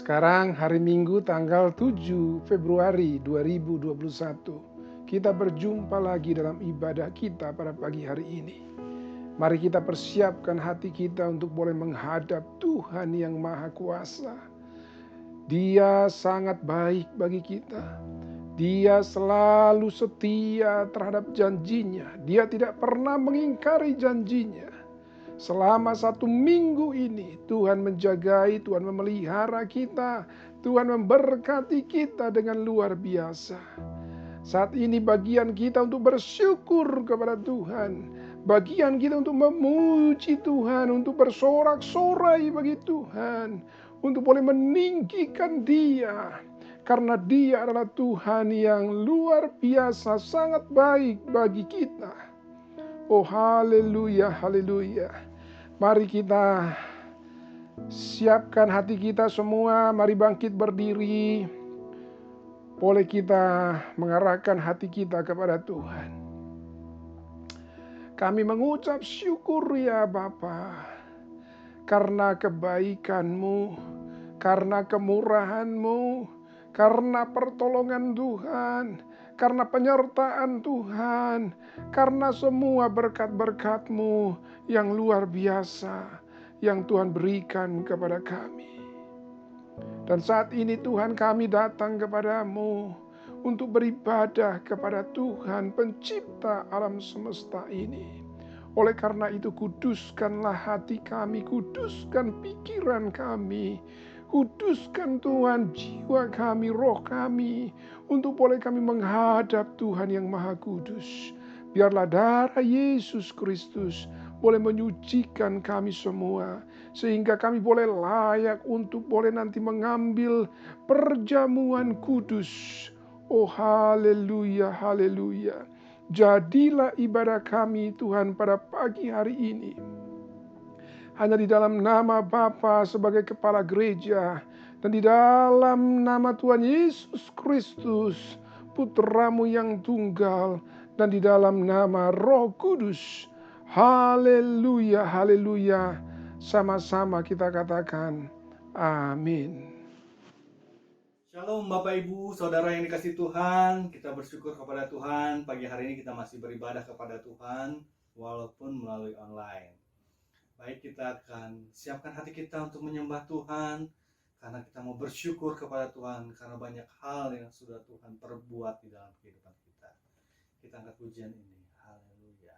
Sekarang hari Minggu tanggal 7 Februari 2021. Kita berjumpa lagi dalam ibadah kita pada pagi hari ini. Mari kita persiapkan hati kita untuk boleh menghadap Tuhan yang Maha Kuasa. Dia sangat baik bagi kita. Dia selalu setia terhadap janjinya. Dia tidak pernah mengingkari janjinya. Selama 1 minggu ini Tuhan menjagai, Tuhan memelihara kita, Tuhan memberkati kita dengan luar biasa. Saat ini bagian kita untuk bersyukur kepada Tuhan. Bagian kita untuk memuji Tuhan, untuk bersorak-sorai bagi Tuhan, untuk boleh meninggikan Dia. Karena Dia adalah Tuhan yang luar biasa, sangat baik bagi kita. Oh haleluya, haleluya. Mari kita siapkan hati kita semua, mari bangkit berdiri. Boleh kita mengarahkan hati kita kepada Tuhan. Kami mengucap syukur ya Bapa, karena kebaikan-Mu, karena kemurahan-Mu, karena pertolongan Tuhan, karena penyertaan Tuhan, karena semua berkat-berkat-Mu yang luar biasa yang Tuhan berikan kepada kami. Dan saat ini Tuhan, kami datang kepada-Mu untuk beribadah kepada Tuhan pencipta alam semesta ini. Oleh karena itu kuduskanlah hati kami, kuduskan pikiran kami, kuduskan Tuhan jiwa kami, roh kami, untuk boleh kami menghadap Tuhan yang Maha Kudus. Biarlah darah Yesus Kristus boleh menyucikan kami semua, sehingga kami boleh layak untuk boleh nanti mengambil perjamuan kudus. Oh haleluya, haleluya. Jadilah ibadah kami Tuhan pada pagi hari ini hanya di dalam nama Bapa sebagai kepala gereja, dan di dalam nama Tuhan Yesus Kristus, Putra-Mu yang tunggal, dan di dalam nama Roh Kudus. Haleluya, haleluya. Sama-sama kita katakan amin. Shalom Bapak Ibu, Saudara yang dikasihi Tuhan. Kita bersyukur kepada Tuhan. Pagi hari ini kita masih beribadah kepada Tuhan walaupun melalui online. Baik, kita akan siapkan hati kita untuk menyembah Tuhan, karena kita mau bersyukur kepada Tuhan karena banyak hal yang sudah Tuhan perbuat di dalam kehidupan kita. Kita angkat pujian ini. Haleluya.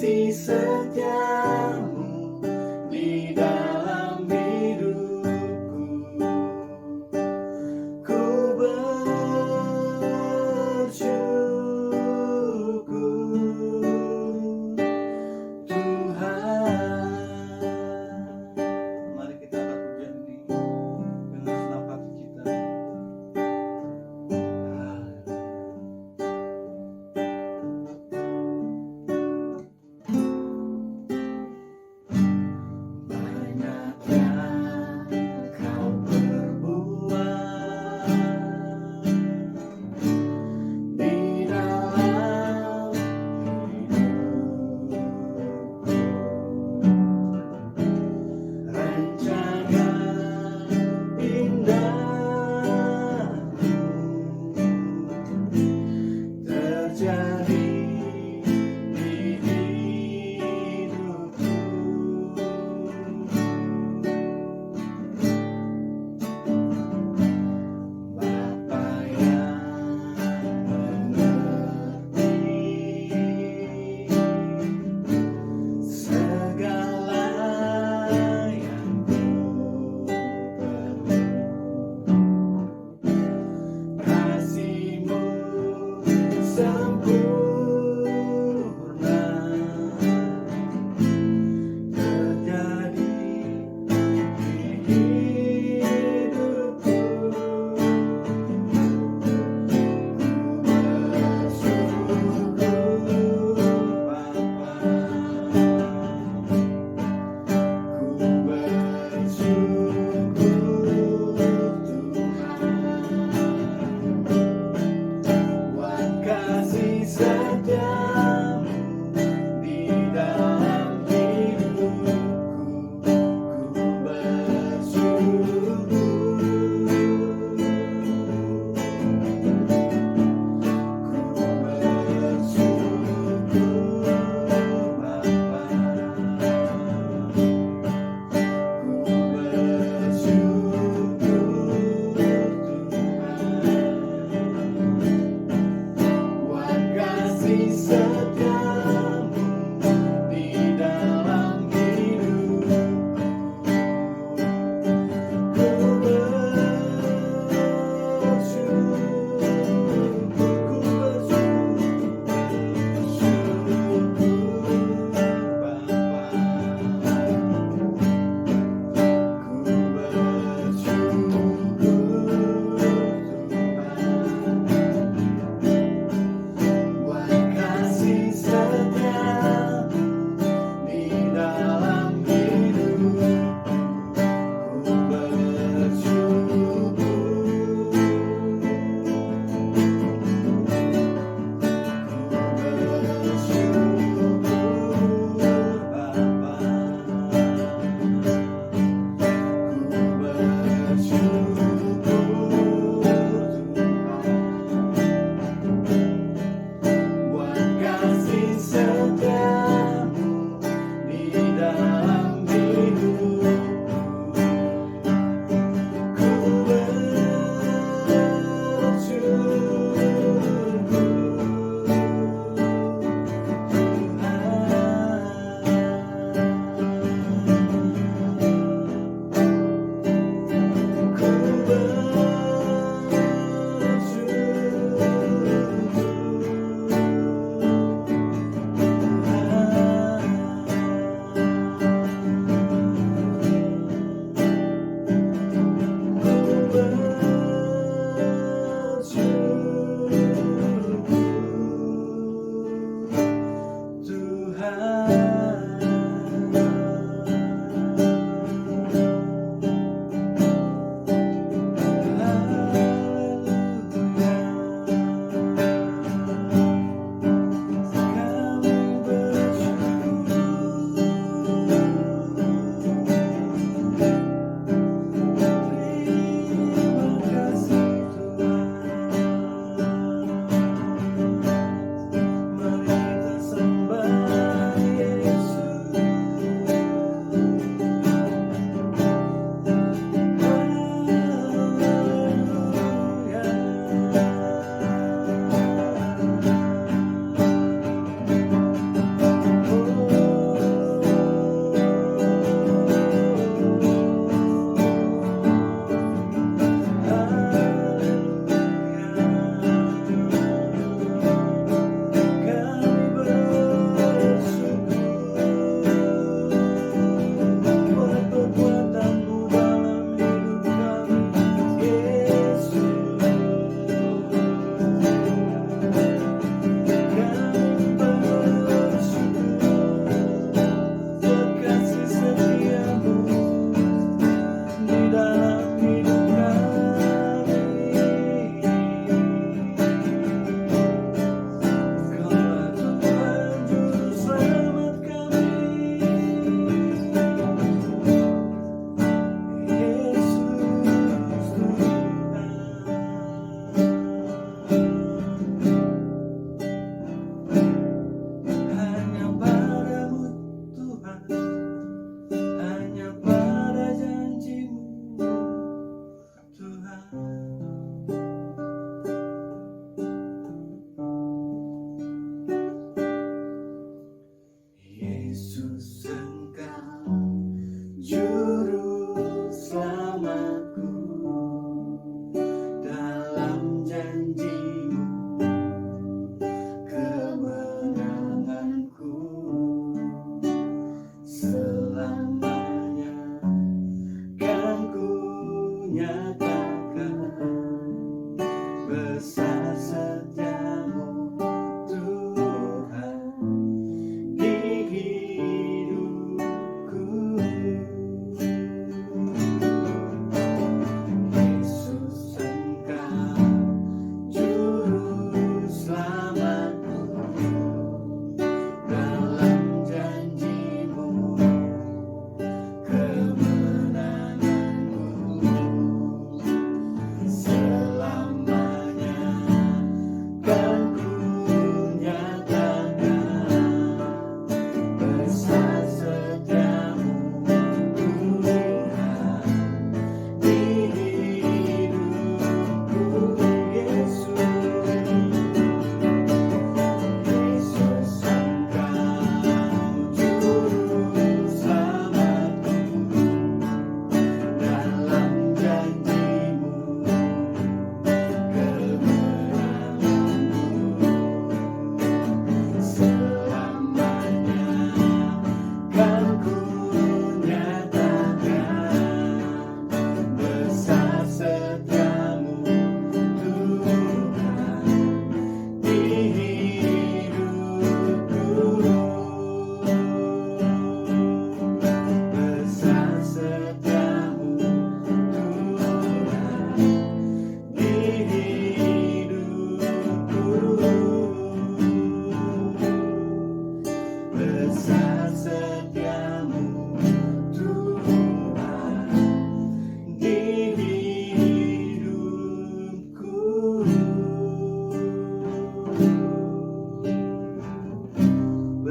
kasih setiamu di dalam hidupku. Ku bersyukur Tuhan. Mari kita angkat pujian ini dengan senang hati kita.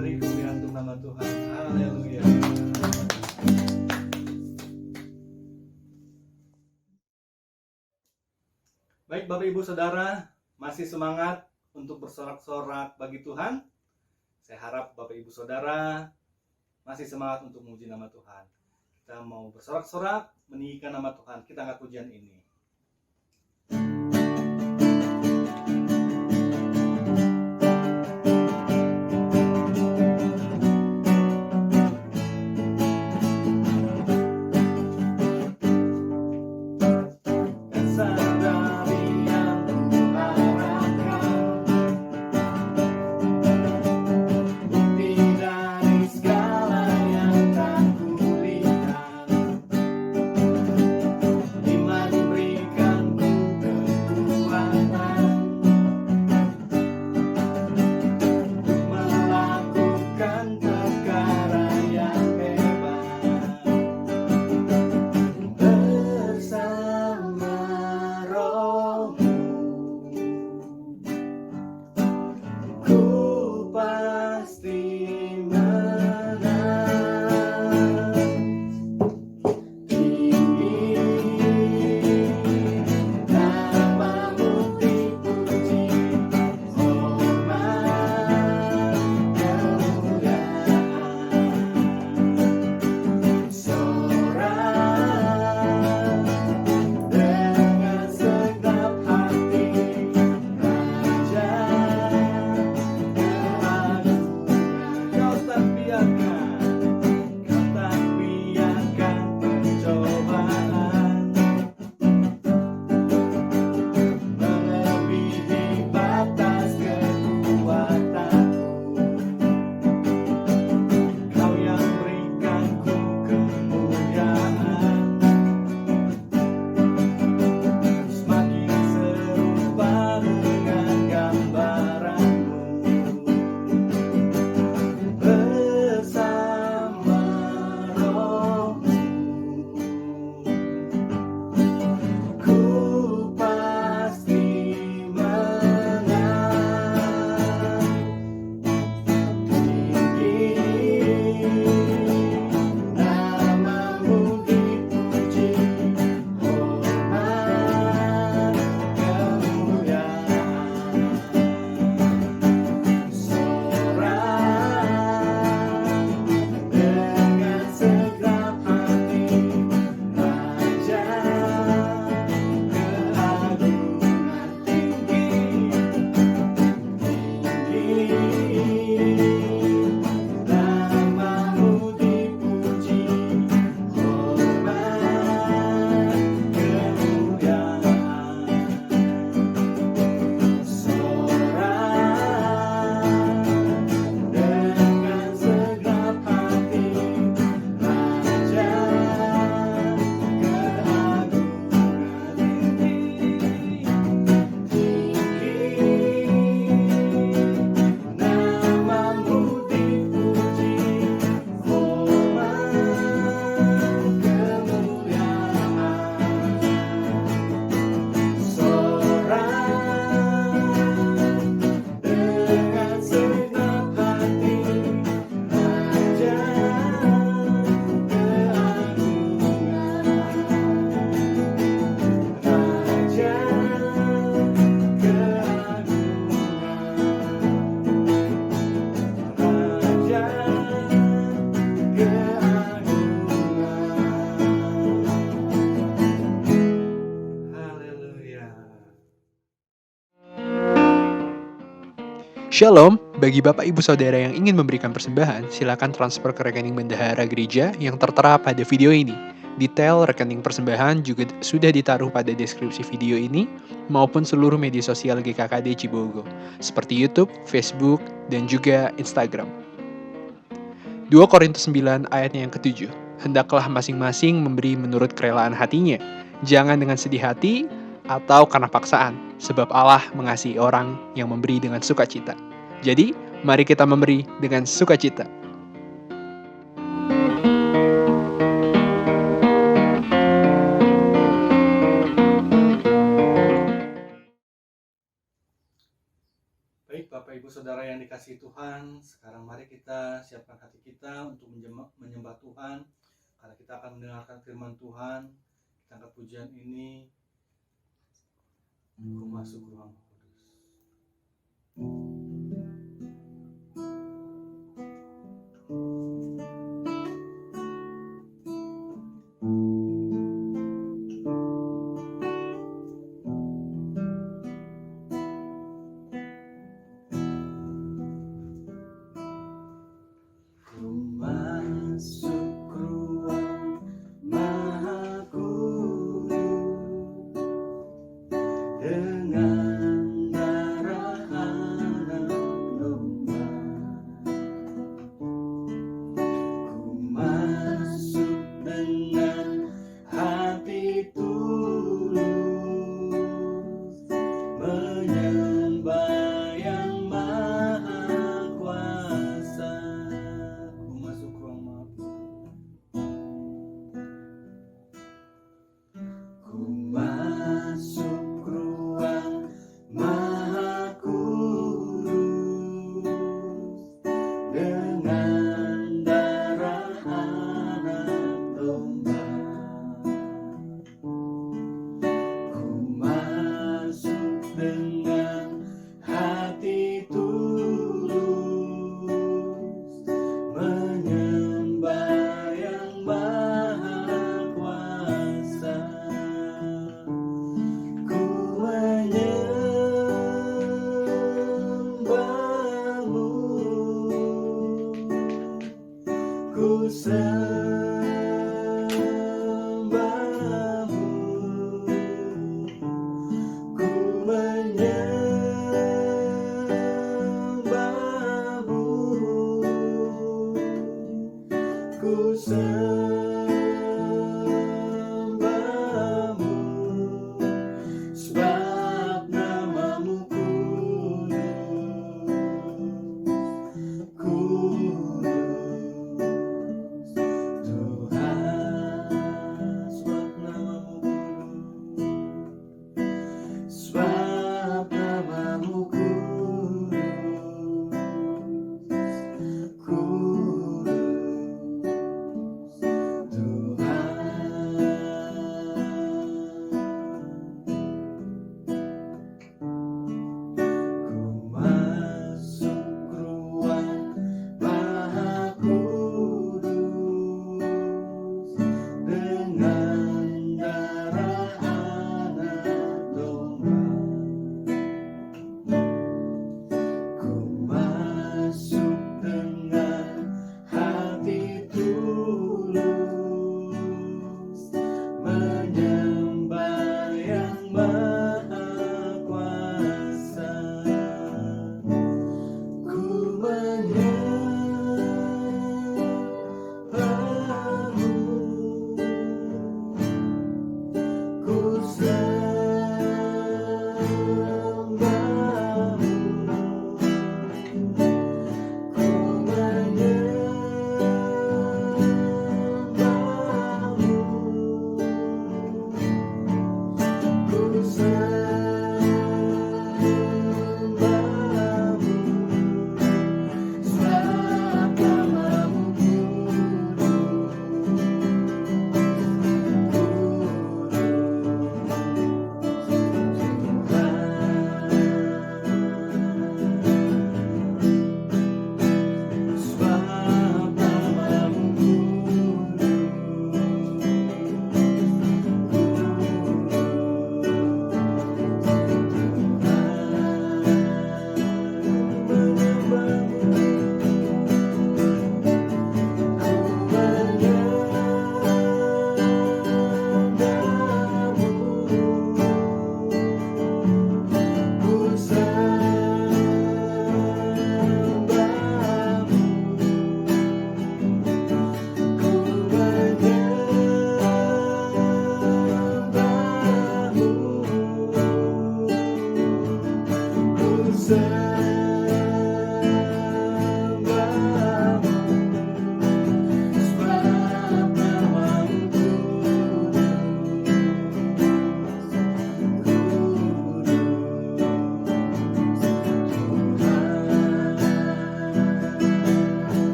beri kemuliaan untuk nama Tuhan. Haleluya. Baik Bapak Ibu Saudara, masih semangat untuk bersorak-sorak bagi Tuhan? Saya harap Bapak Ibu Saudara masih semangat untuk memuji nama Tuhan. Kita mau bersorak-sorak, meninggikan nama Tuhan. Kita angkat pujian ini. Shalom, bagi Bapak Ibu Saudara yang ingin memberikan persembahan, silakan transfer ke rekening bendahara gereja yang tertera pada video ini. Detail rekening persembahan juga sudah ditaruh pada deskripsi video ini, maupun seluruh media sosial GKKD Cibogo, seperti YouTube, Facebook, dan juga Instagram. 2 Korintus 9 ayatnya yang ke-7, hendaklah masing-masing memberi menurut kerelaan hatinya, jangan dengan sedih hati atau karena paksaan, sebab Allah mengasihi orang yang memberi dengan sukacita. Jadi, mari kita memberi dengan sukacita. Baik Bapak Ibu saudara yang dikasihi Tuhan, sekarang mari kita siapkan hati kita untuk menyembah Tuhan. Karena kita akan mendengarkan firman Tuhan, kita angkat pujian ini. Ku masuk ruang kudus.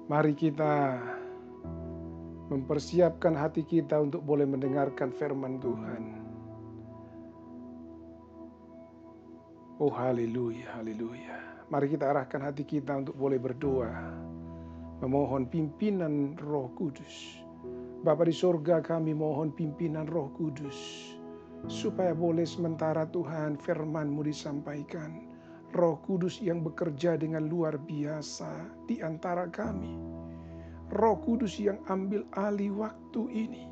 Mari kita mempersiapkan hati kita untuk boleh mendengarkan firman Tuhan. Oh haleluya, haleluya. Mari kita arahkan hati kita untuk boleh berdoa, memohon pimpinan Roh Kudus. Bapa di sorga, kami mohon pimpinan Roh Kudus, supaya boleh sementara Tuhan firman-Mu disampaikan. Roh Kudus yang bekerja dengan luar biasa di antara kami. Roh Kudus yang ambil alih waktu ini.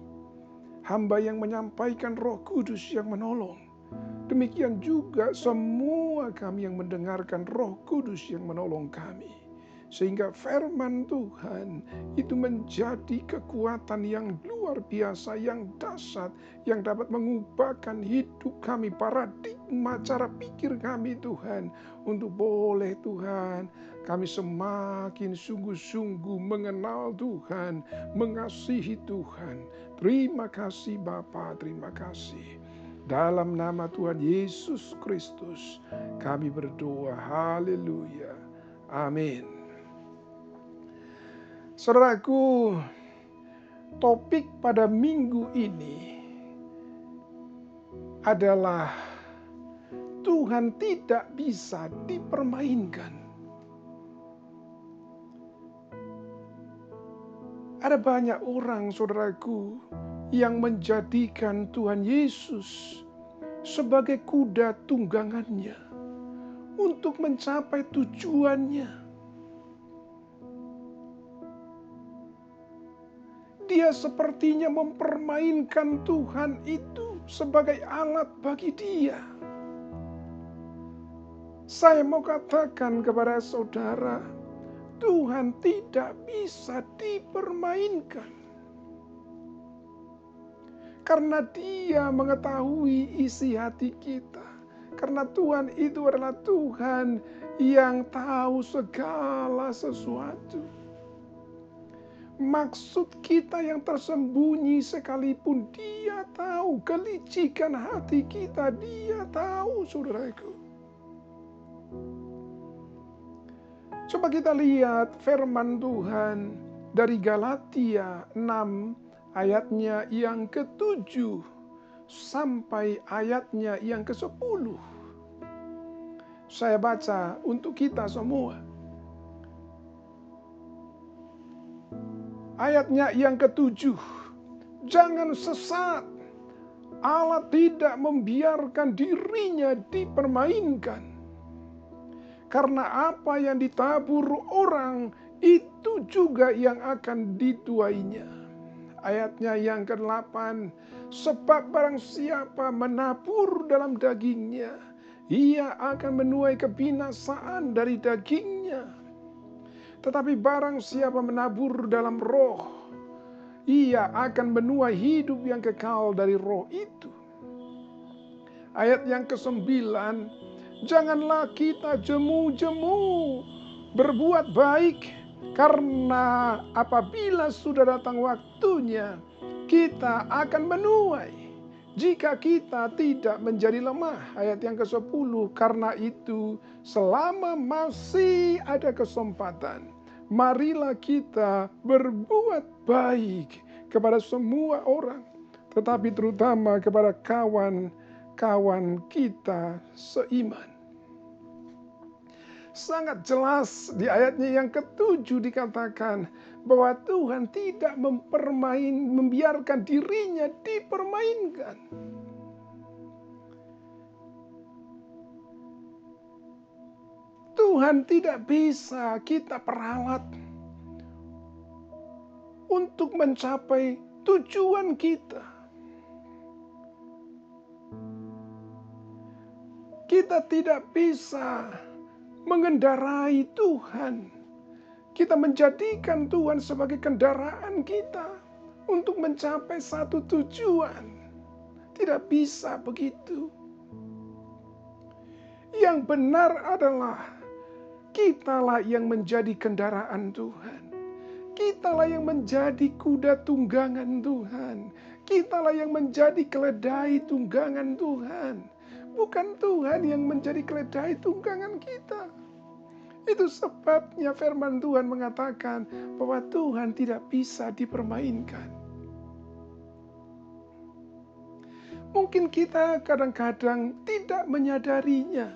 Hamba yang menyampaikan, Roh Kudus yang menolong. Demikian juga semua kami yang mendengarkan, Roh Kudus yang menolong kami. Sehingga firman Tuhan itu menjadi kekuatan yang luar biasa, yang dahsyat, yang dapat mengubahkan hidup kami, paradigma cara pikir kami Tuhan. Untuk boleh Tuhan, kami semakin sungguh-sungguh mengenal Tuhan, mengasihi Tuhan. Terima kasih Bapa, terima kasih. Dalam nama Tuhan Yesus Kristus kami berdoa. Haleluya. Amin. Saudaraku, topik pada minggu ini adalah Tuhan tidak bisa dipermainkan. Ada banyak orang, saudaraku, yang menjadikan Tuhan Yesus sebagai kuda tunggangannya untuk mencapai tujuannya. Dia sepertinya mempermainkan Tuhan itu sebagai alat bagi dia. Saya mau katakan kepada saudara, Tuhan tidak bisa dipermainkan. Karena Dia mengetahui isi hati kita. Karena Tuhan itu adalah Tuhan yang tahu segala sesuatu. Maksud kita yang tersembunyi sekalipun Dia tahu. Kelicikan hati kita Dia tahu, saudaraku. Coba kita lihat firman Tuhan dari Galatia 6 ayatnya yang ke-7 sampai ayatnya yang ke-10. Saya baca untuk kita semua. Ayatnya yang ke-7. Jangan sesat. Allah tidak membiarkan dirinya dipermainkan. Karena apa yang ditabur orang, itu juga yang akan dituainya. Ayatnya yang ke-8. Sebab barang siapa menabur dalam dagingnya, ia akan menuai kebinasaan dari dagingnya. Tetapi barang siapa menabur dalam roh, ia akan menuai hidup yang kekal dari roh itu. Ayat yang ke-9, janganlah kita jemu-jemu berbuat baik, karena apabila sudah datang waktunya, kita akan menuai. Jika kita tidak menjadi lemah. Ayat yang ke-10, karena itu selama masih ada kesempatan, marilah kita berbuat baik kepada semua orang, tetapi terutama kepada kawan-kawan kita seiman. Sangat jelas di ayatnya yang ke-7 dikatakan bahwa Tuhan tidak membiarkan dirinya dipermainkan. Tuhan tidak bisa kita peralat untuk mencapai tujuan kita. Kita tidak bisa mengendarai Tuhan. Kita menjadikan Tuhan sebagai kendaraan kita untuk mencapai satu tujuan. Tidak bisa begitu. Yang benar adalah kitalah yang menjadi kendaraan Tuhan. Kitalah yang menjadi kuda tunggangan Tuhan. Kitalah yang menjadi keledai tunggangan Tuhan. Bukan Tuhan yang menjadi keledai tunggangan kita. Itu sebabnya firman Tuhan mengatakan bahwa Tuhan tidak bisa dipermainkan. Mungkin kita kadang-kadang tidak menyadarinya.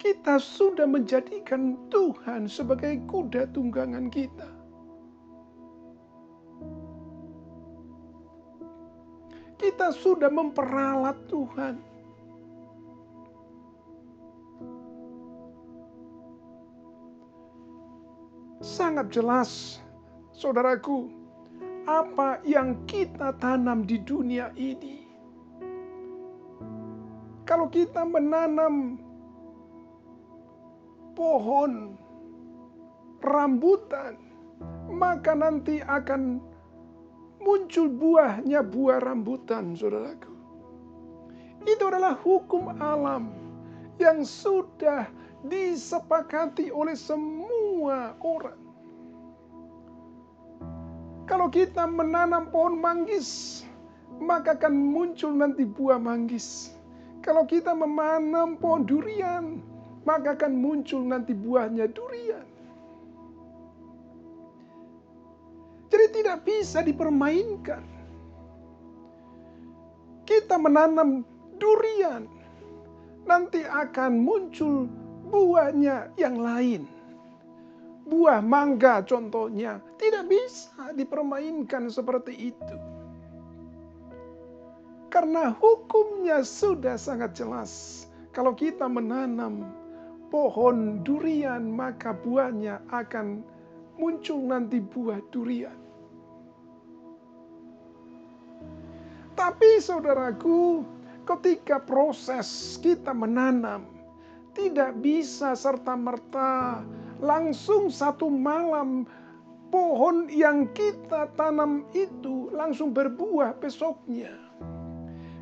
Kita sudah menjadikan Tuhan sebagai kuda tunggangan kita. Kita sudah memperalat Tuhan. Sangat jelas, saudaraku, apa yang kita tanam di dunia ini. Kalau kita menanam pohon rambutan, maka nanti akan muncul buahnya buah rambutan, saudaraku. Itu adalah hukum alam yang sudah disepakati oleh semua orang. Kalau kita menanam pohon manggis, maka akan muncul nanti buah manggis. Kalau kita menanam pohon durian, maka akan muncul nanti buahnya durian. Jadi tidak bisa dipermainkan. Kita menanam durian, nanti akan muncul buahnya yang lain. Buah mangga contohnya, tidak bisa dipermainkan seperti itu. Karena hukumnya sudah sangat jelas. Kalau kita menanam pohon durian, maka buahnya akan muncul nanti buah durian. Tapi saudaraku, ketika proses kita menanam, tidak bisa serta-merta langsung satu malam pohon yang kita tanam itu langsung berbuah besoknya.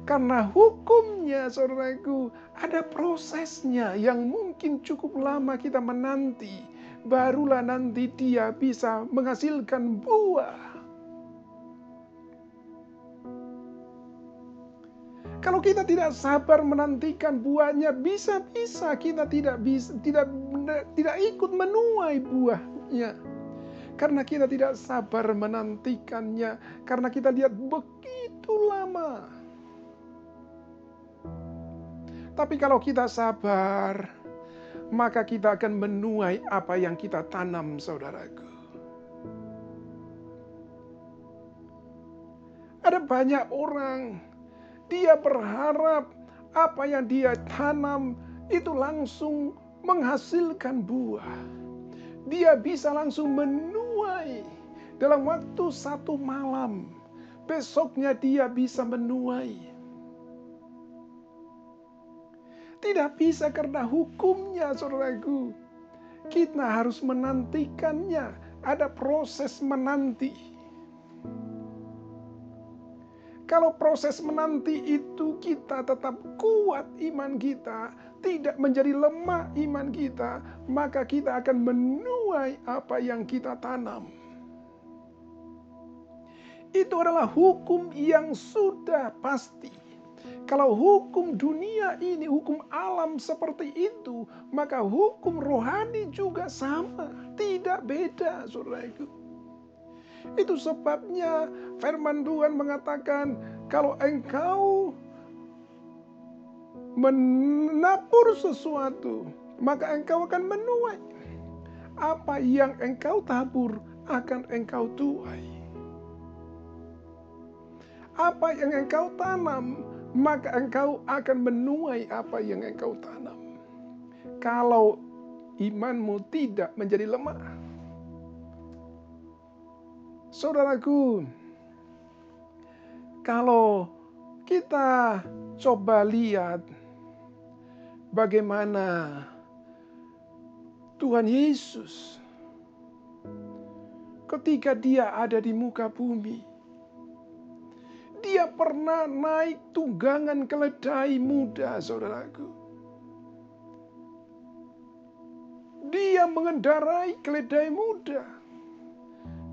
Karena hukumnya, saudaraku, ada prosesnya yang mungkin cukup lama kita menanti. Barulah nanti dia bisa menghasilkan buah. Kalau kita tidak sabar menantikan buahnya, bisa-bisa kita tidak ikut menuai buahnya. Karena kita tidak sabar menantikannya, karena kita lihat begitu lama. Tapi kalau kita sabar, maka kita akan menuai apa yang kita tanam, saudaraku. Ada banyak orang, dia berharap apa yang dia tanam itu langsung menghasilkan buah. Dia bisa langsung menuai dalam waktu satu malam. Besoknya dia bisa menuai. Tidak bisa karena hukumnya, saudaraku. Kita harus menantikannya. Ada proses menanti. Kalau proses menanti itu kita tetap kuat iman kita, tidak menjadi lemah iman kita, maka kita akan menuai apa yang kita tanam. Itu adalah hukum yang sudah pasti. Kalau hukum dunia ini, hukum alam seperti itu, maka hukum rohani juga sama, tidak beda, saudaraku. Itu sebabnya firman Tuhan mengatakan, kalau engkau menabur sesuatu, maka engkau akan menuai. Apa yang engkau tabur akan engkau tuai. Apa yang engkau tanam, maka engkau akan menuai apa yang engkau tanam. Kalau imanmu tidak menjadi lemah. Saudaraku, kalau kita coba lihat bagaimana Tuhan Yesus ketika dia ada di muka bumi, dia pernah naik tunggangan keledai muda, saudaraku. Dia mengendarai keledai muda.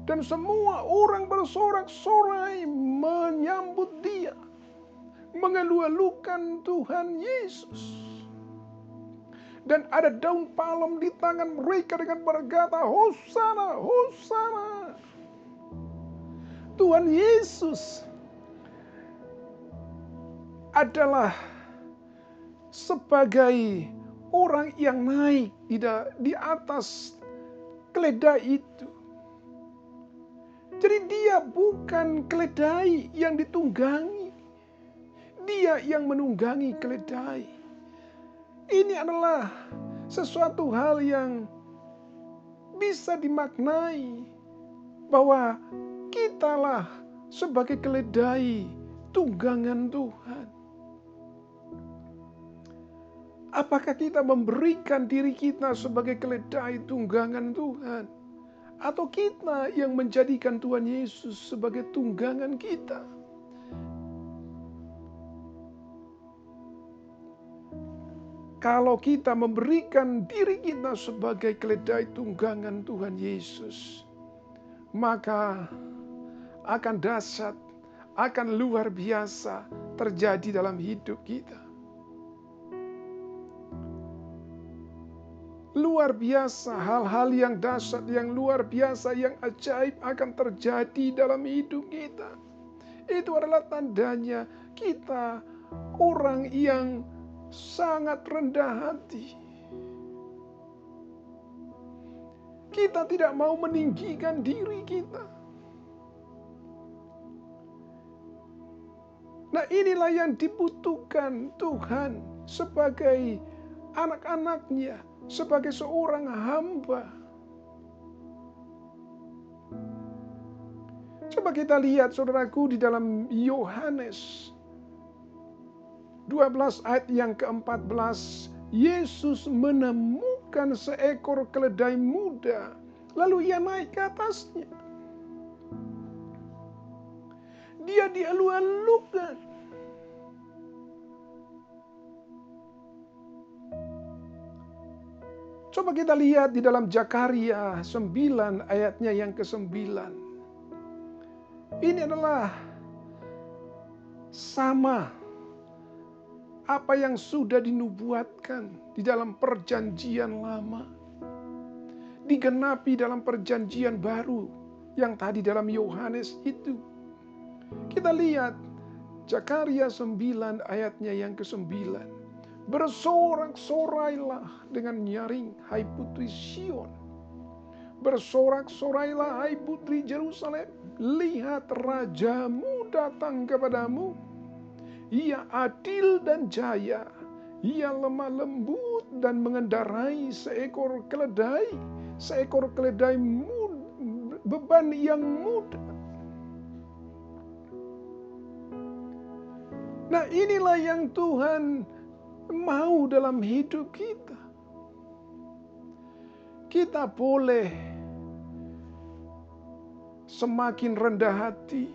Dan semua orang bersorak-sorai menyambut dia. mengeluh-elukan Tuhan Yesus. Dan ada daun palem di tangan mereka dengan berkata, Hosana, Hosana. Tuhan Yesus adalah sebagai orang yang naik di atas keledai itu. Jadi dia bukan keledai yang ditunggangi. Dia yang menunggangi keledai. Ini adalah sesuatu hal yang bisa dimaknai bahwa kitalah sebagai keledai tunggangan Tuhan. Apakah kita memberikan diri kita sebagai keledai tunggangan Tuhan? Atau kita yang menjadikan Tuhan Yesus sebagai tunggangan kita? Kalau kita memberikan diri kita sebagai keledai tunggangan Tuhan Yesus, maka akan dahsyat, akan luar biasa terjadi dalam hidup kita. Luar biasa, hal-hal yang dahsyat, yang luar biasa, yang ajaib akan terjadi dalam hidup kita. Itu adalah tandanya kita orang yang sangat rendah hati. Kita tidak mau meninggikan diri kita. Nah, inilah yang dibutuhkan Tuhan sebagai anak-anaknya, sebagai seorang hamba. Coba kita lihat saudaraku di dalam Yohanes 12 ayat yang ke-14, Yesus menemukan seekor keledai muda, lalu ia naik ke atasnya. Dia dielu-elukan. Coba kita lihat di dalam Zakaria 9 ayatnya yang ke-9. Ini adalah sama apa yang sudah dinubuatkan di dalam perjanjian lama, digenapi dalam perjanjian baru yang tadi dalam Yohanes itu. Kita lihat Zakaria 9 ayatnya yang ke-9. Bersorak-sorailah dengan nyaring, hai putri Sion. Bersorak-sorailah, hai putri Yerusalem. Lihat rajamu datang kepadamu. Ia adil dan jaya. Ia lemah lembut dan mengendarai seekor keledai beban yang muda. Nah, inilah yang Tuhan mau dalam hidup kita. Kita boleh semakin rendah hati.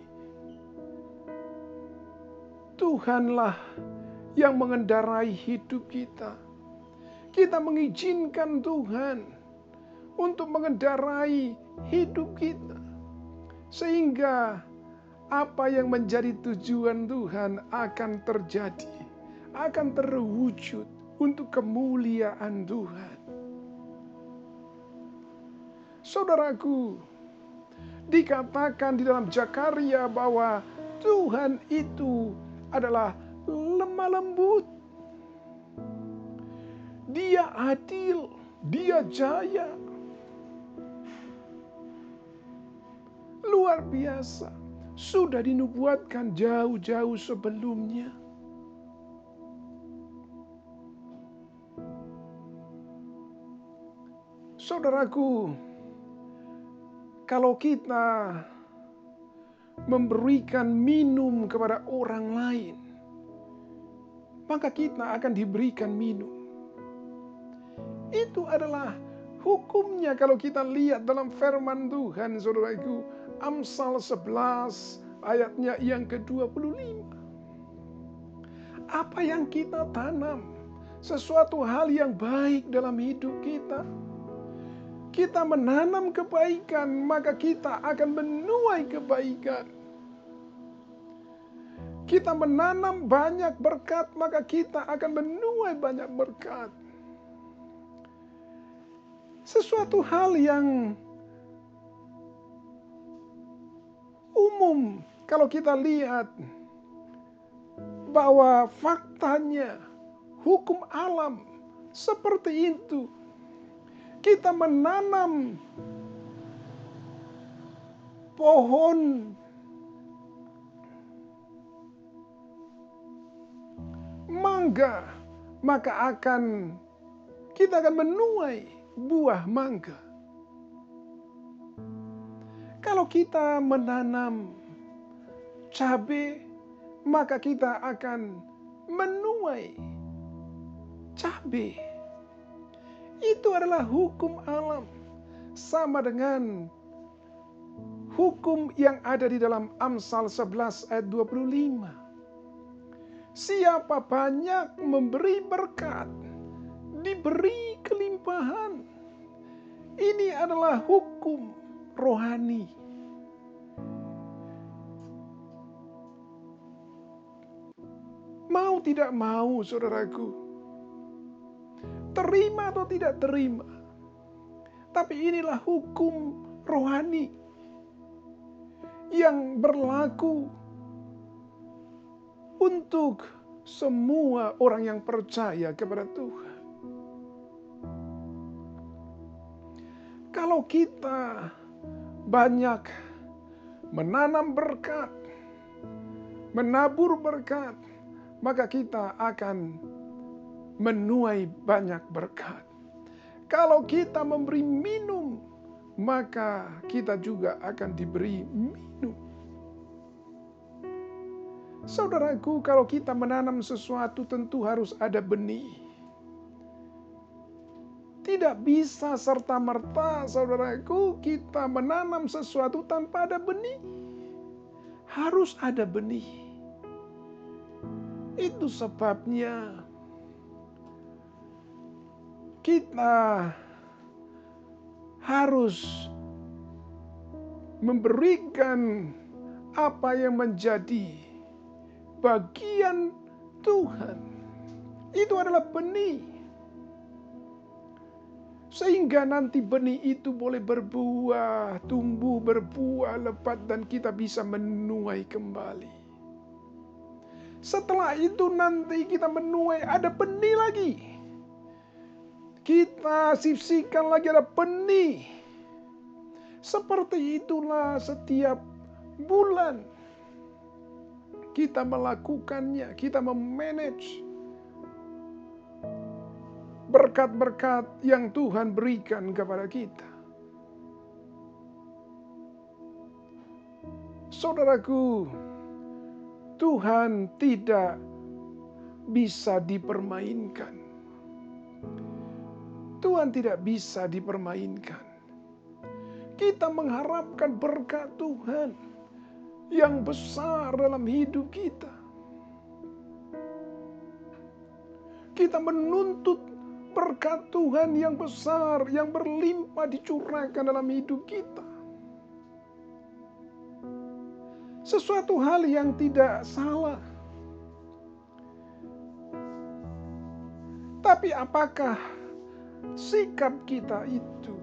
Tuhanlah yang mengendarai hidup kita. Kita mengizinkan Tuhan untuk mengendarai hidup kita. Sehingga apa yang menjadi tujuan Tuhan akan terjadi, akan terwujud untuk kemuliaan Tuhan. Saudaraku, dikatakan di dalam Zakaria bahwa Tuhan itu adalah lemah lembut. Dia adil, dia jaya. Luar biasa, sudah dinubuatkan jauh-jauh sebelumnya. Saudaraku, kalau kita memberikan minum kepada orang lain, maka kita akan diberikan minum. Itu adalah hukumnya kalau kita lihat dalam firman Tuhan, saudaraku. Amsal 11 ayatnya yang ke-25. Apa yang kita tanam, sesuatu hal yang baik dalam hidup kita. Kita menanam kebaikan, maka kita akan menuai kebaikan. kita menanam banyak berkat, maka kita akan menuai banyak berkat. Sesuatu hal yang umum kalau kita lihat bahwa faktanya hukum alam seperti itu. Kita menanam pohon mangga, maka kita akan menuai buah mangga. Kalau kita menanam cabai, maka kita akan menuai cabai. Itu adalah hukum alam. Sama dengan hukum yang ada di dalam Amsal 11 ayat 25. Siapa banyak memberi berkat, diberi kelimpahan. Ini adalah hukum rohani. Mau tidak mau, saudaraku, terima atau tidak terima, tapi inilah hukum rohani yang berlaku untuk semua orang yang percaya kepada Tuhan. Kalau kita banyak menanam berkat, menabur berkat, maka kita akan menuai banyak berkat. Kalau kita memberi minum, maka kita juga akan diberi minum. Saudaraku, kalau kita menanam sesuatu tentu harus ada benih. Tidak bisa serta-merta, saudaraku, kita menanam sesuatu tanpa ada benih. Harus ada benih. Itu sebabnya kita harus memberikan apa yang menjadi bagian Tuhan. Itu adalah benih. Sehingga nanti benih itu boleh berbuah, tumbuh, berbuah lebat, dan kita bisa menuai kembali. Setelah itu nanti kita menuai, ada benih lagi. Kita sisihkan lagi, ada benih. Seperti itulah setiap bulan kita melakukannya, kita memanage berkat-berkat yang Tuhan berikan kepada kita. Saudaraku, Tuhan tidak bisa dipermainkan. Tuhan tidak bisa dipermainkan. Kita mengharapkan berkat Tuhan yang besar dalam hidup kita. Kita menuntut berkat Tuhan yang besar, yang berlimpah dicurahkan dalam hidup kita. Sesuatu hal yang tidak salah. Tapi apakah sikap kita itu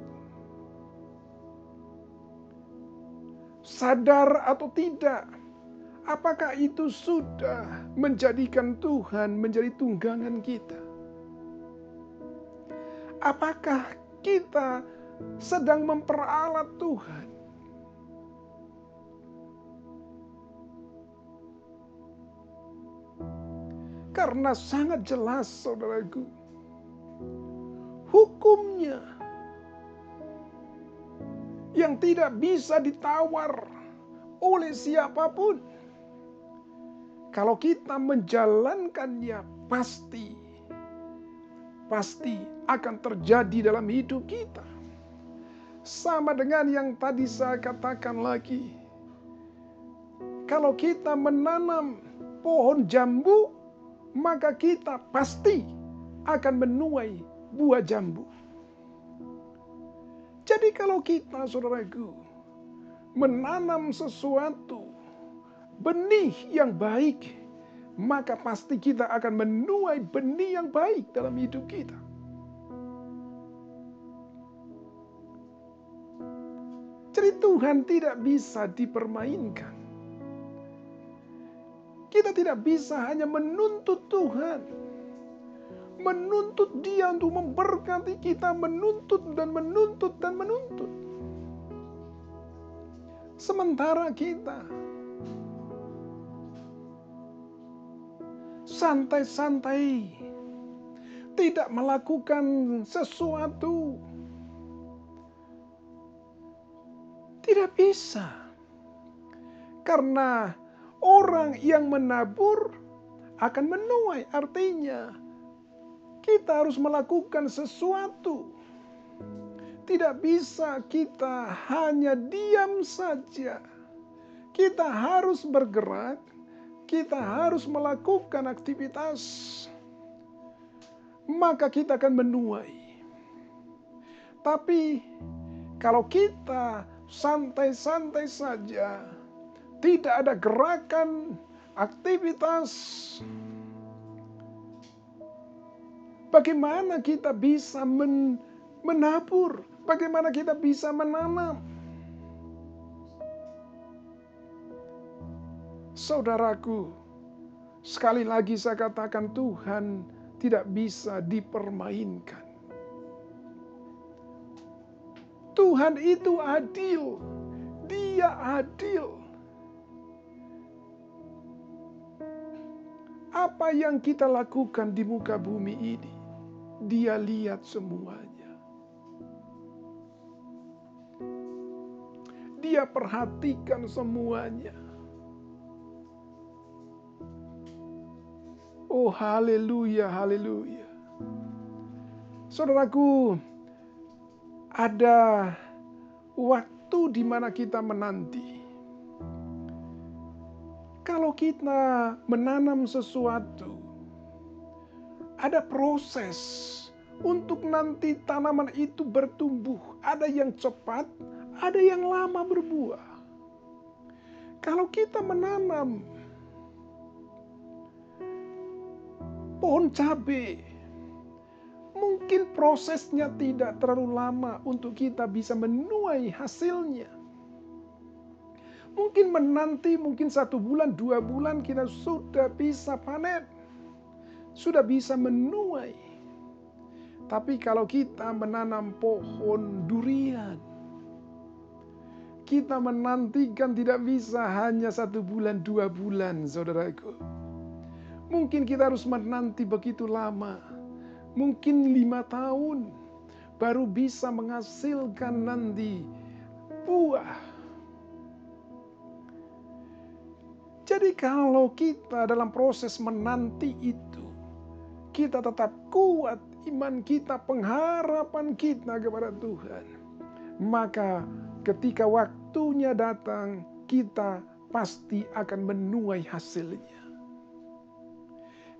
sadar atau tidak? Apakah itu sudah menjadikan Tuhan menjadi tunggangan kita? Apakah kita sedang memperalat Tuhan? Karena sangat jelas, saudaraku, hukumnya yang tidak bisa ditawar oleh siapapun. Kalau kita menjalankannya, pasti akan terjadi dalam hidup kita. Sama dengan yang tadi saya katakan lagi. Kalau kita menanam pohon jambu, maka kita pasti akan menuai buah jambu. Jadi kalau kita, saudaraku, menanam sesuatu, benih yang baik, maka pasti kita akan menuai benih yang baik dalam hidup kita. Jadi Tuhan tidak bisa dipermainkan. Kita tidak bisa hanya menuntut Tuhan. Menuntut Dia untuk memberkati kita, menuntut dan menuntut dan menuntut. Sementara kita santai-santai, tidak melakukan sesuatu. Tidak bisa. Karena orang yang menabur akan menuai. Artinya kita harus melakukan sesuatu. Tidak bisa kita hanya diam saja. Kita harus bergerak. Kita harus melakukan aktivitas. Maka kita akan menuai. Tapi kalau kita santai-santai saja, tidak ada gerakan, aktivitas, bagaimana kita bisa menabur? Bagaimana kita bisa menanam? Saudaraku, sekali lagi saya katakan Tuhan tidak bisa dipermainkan. Tuhan itu adil. Dia adil. Apa yang kita lakukan di muka bumi ini, Dia lihat semuanya. Dia perhatikan semuanya. Oh, haleluya, haleluya. Saudaraku, ada waktu di mana kita menanti. Kalau kita menanam sesuatu, ada proses untuk nanti tanaman itu bertumbuh. Ada yang cepat, ada yang lama berbuah. Kalau kita menanam pohon cabai, mungkin prosesnya tidak terlalu lama untuk kita bisa menuai hasilnya. Mungkin menanti, mungkin 1 bulan, 2 bulan kita sudah bisa panen. Sudah bisa menuai. Tapi kalau kita menanam pohon durian, kita menantikan tidak bisa hanya 1 bulan, 2 bulan, saudaraku. Mungkin kita harus menanti begitu lama. Mungkin 5 tahun baru bisa menghasilkan nanti buah. Jadi kalau kita dalam proses menanti itu, kita tetap kuat iman kita, pengharapan kita kepada Tuhan. Maka ketika waktunya datang, kita pasti akan menuai hasilnya.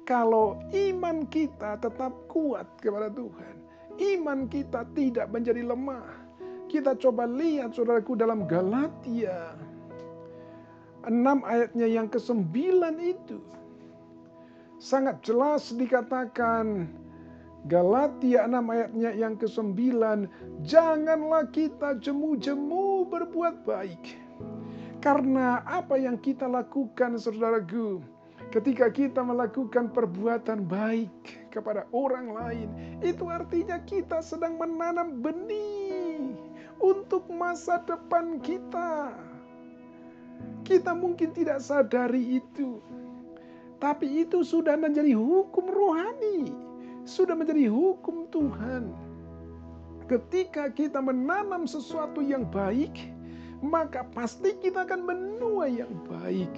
Kalau iman kita tetap kuat kepada Tuhan, iman kita tidak menjadi lemah. Kita coba lihat saudaraku dalam Galatia 6 ayatnya yang ke-9 itu. Sangat jelas dikatakan, Galatia 6 ayatnya yang ke-9, janganlah kita jemu-jemu berbuat baik. Karena apa yang kita lakukan saudaraku, ketika kita melakukan perbuatan baik kepada orang lain, itu artinya kita sedang menanam benih untuk masa depan kita. Kita mungkin tidak sadari itu, tapi itu sudah menjadi hukum rohani, sudah menjadi hukum Tuhan. Ketika kita menanam sesuatu yang baik, maka pasti kita akan menuai yang baik.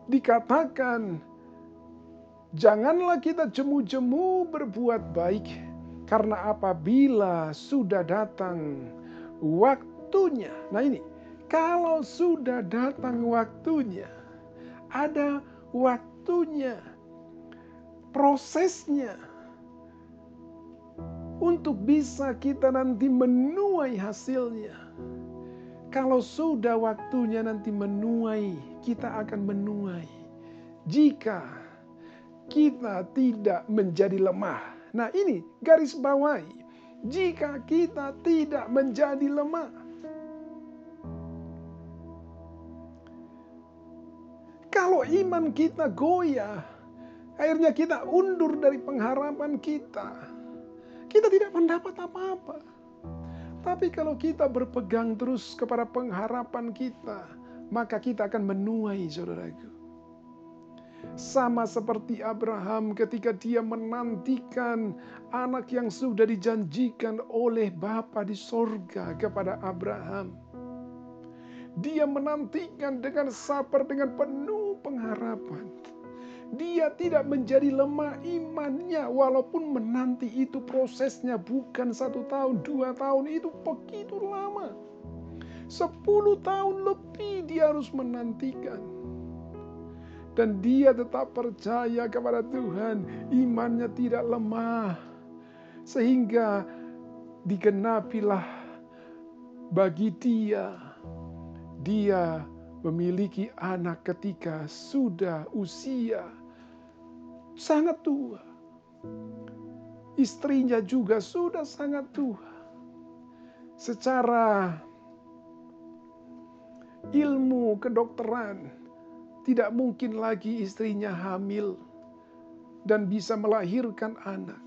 Dikatakan, janganlah kita jemu-jemu berbuat baik, karena apabila sudah datang waktunya. Nah ini, kalau sudah datang waktunya, ada waktunya, prosesnya, untuk bisa kita nanti menuai hasilnya. Kalau sudah waktunya nanti menuai, kita akan menuai. Jika kita tidak menjadi lemah. Nah ini garis bawahi. Jika kita tidak menjadi lemah. Kalau iman kita goyah, akhirnya kita undur dari pengharapan kita. Kita tidak mendapat apa-apa. Tapi kalau kita berpegang terus kepada pengharapan kita, maka kita akan menuai, saudaraku. Sama seperti Abraham ketika dia menantikan anak yang sudah dijanjikan oleh Bapa di sorga kepada Abraham. Dia menantikan dengan sabar, dengan penuh pengharapan. Dia tidak menjadi lemah imannya, walaupun menanti itu prosesnya bukan 1 tahun, 2 tahun, itu begitu lama. 10 tahun lebih dia harus menantikan. Dan dia tetap percaya kepada Tuhan, imannya tidak lemah. Sehingga digenapilah bagi dia memiliki anak ketika sudah usia sangat tua. Istrinya juga sudah sangat tua. Secara ilmu kedokteran, tidak mungkin lagi istrinya hamil dan bisa melahirkan anak.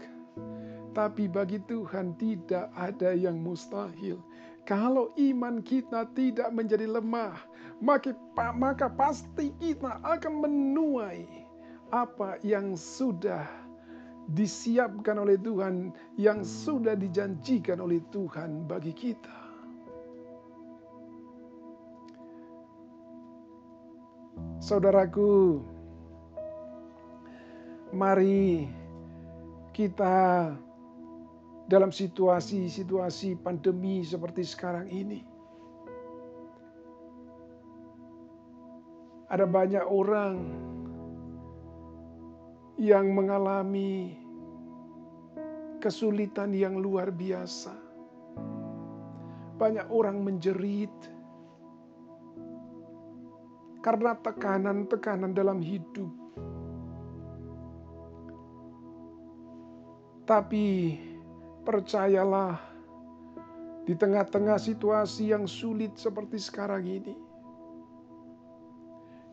Tapi bagi Tuhan tidak ada yang mustahil. Kalau iman kita tidak menjadi lemah, maka pasti kita akan menuai apa yang sudah disiapkan oleh Tuhan, yang sudah dijanjikan oleh Tuhan bagi kita. Saudaraku, mari kita dalam situasi pandemi seperti sekarang ini. Ada banyak orang yang mengalami kesulitan yang luar biasa. Banyak orang menjerit karena tekanan-tekanan dalam hidup. Tapi percayalah, di tengah-tengah situasi yang sulit seperti sekarang ini,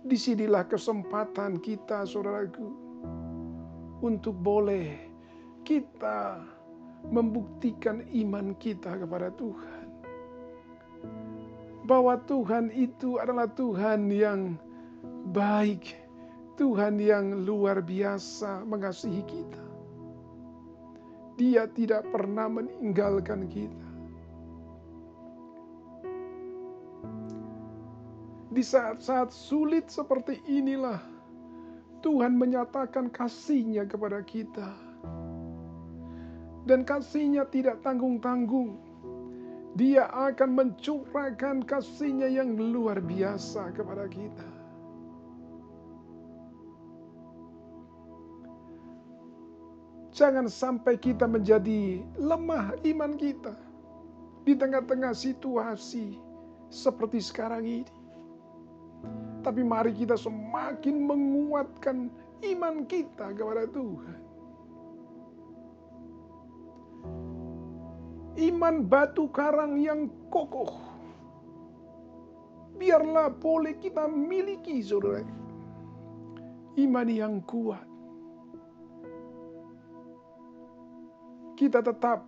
disinilah kesempatan kita, saudaraku, untuk boleh kita membuktikan iman kita kepada Tuhan. Bahwa Tuhan itu adalah Tuhan yang baik, Tuhan yang luar biasa mengasihi kita. Dia tidak pernah meninggalkan kita. Di saat-saat sulit seperti inilah Tuhan menyatakan kasih-Nya kepada kita. Dan kasih-Nya tidak tanggung-tanggung. Dia akan mencurahkan kasih-Nya yang luar biasa kepada kita. Jangan sampai kita menjadi lemah iman kita di tengah-tengah situasi seperti sekarang ini. Tapi mari kita semakin menguatkan iman kita kepada Tuhan. Iman batu karang yang kokoh, biarlah boleh kita miliki, saudara. Iman yang kuat. Kita tetap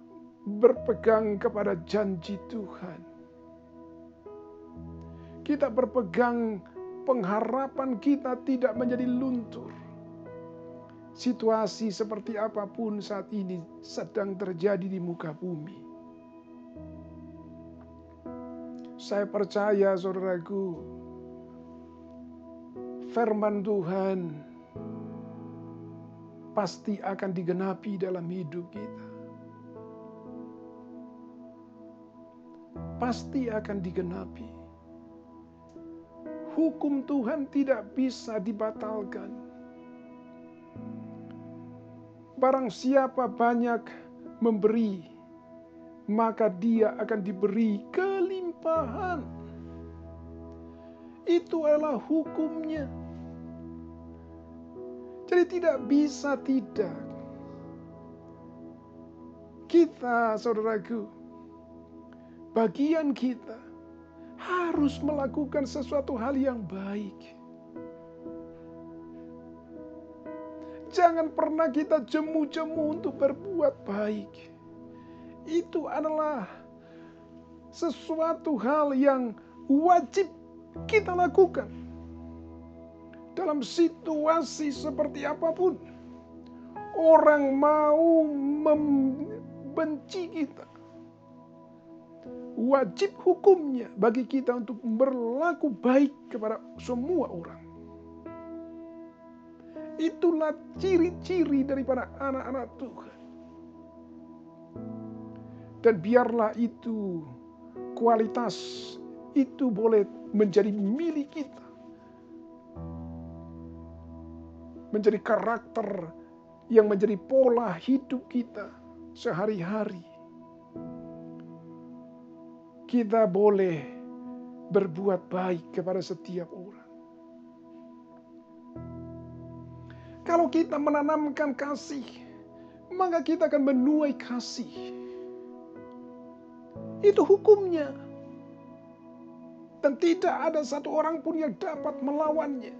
berpegang kepada janji Tuhan. Kita berpegang, pengharapan kita tidak menjadi luntur. Situasi seperti apapun saat ini sedang terjadi di muka bumi. Saya percaya, saudaraku, firman Tuhan pasti akan digenapi dalam hidup kita. Pasti akan digenapi. Hukum Tuhan tidak bisa dibatalkan. Barang siapa banyak memberi, maka dia akan diberi kelimpahan. Itu adalah hukumnya. Jadi tidak bisa tidak. Kita, saudaraku, bagian kita harus melakukan sesuatu hal yang baik. Jangan pernah kita jemu-jemu untuk berbuat baik. Itu adalah sesuatu hal yang wajib kita lakukan. Dalam situasi seperti apapun, orang mau membenci kita, wajib hukumnya bagi kita untuk berlaku baik kepada semua orang. Itulah ciri-ciri daripada anak-anak Tuhan. Dan biarlah itu kualitas itu boleh menjadi milik kita. Menjadi karakter yang menjadi pola hidup kita sehari-hari. Kita boleh berbuat baik kepada setiap orang. Kalau kita menanamkan kasih, maka kita akan menuai kasih. Itu hukumnya. Dan tidak ada satu orang pun yang dapat melawannya.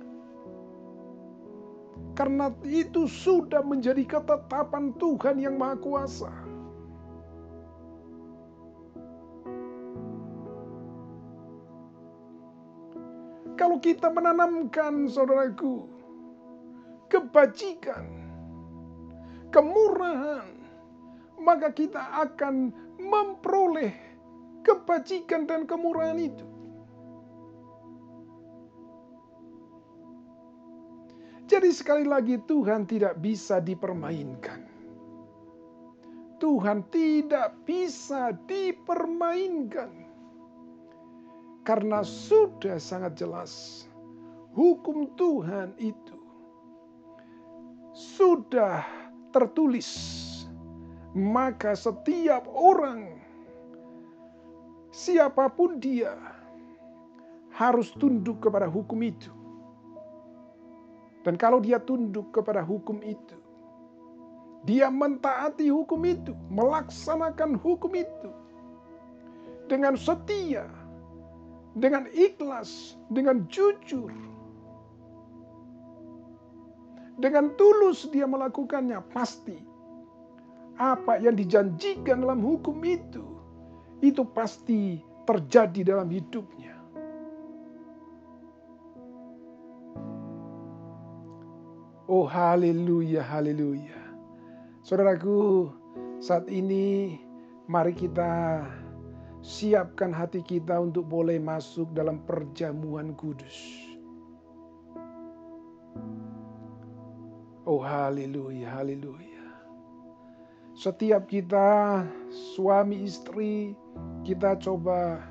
Karena itu sudah menjadi ketetapan Tuhan yang Maha Kuasa. Kalau kita menanamkan, saudaraku, kebajikan, kemurahan, maka kita akan memperoleh kebajikan dan kemurahan itu. Jadi sekali lagi Tuhan tidak bisa dipermainkan. Tuhan tidak bisa dipermainkan. Karena sudah sangat jelas hukum Tuhan itu sudah tertulis, maka setiap orang, siapapun dia, harus tunduk kepada hukum itu. Dan kalau dia tunduk kepada hukum itu, dia mentaati hukum itu, melaksanakan hukum itu dengan setia, dengan ikhlas, dengan jujur, dengan tulus dia melakukannya, pasti apa yang dijanjikan dalam hukum itu pasti terjadi dalam hidupnya. Oh haleluya, haleluya. Saudaraku, saat ini mari kita siapkan hati kita untuk boleh masuk dalam perjamuan kudus. Oh haleluya, haleluya. Setiap kita suami istri, kita coba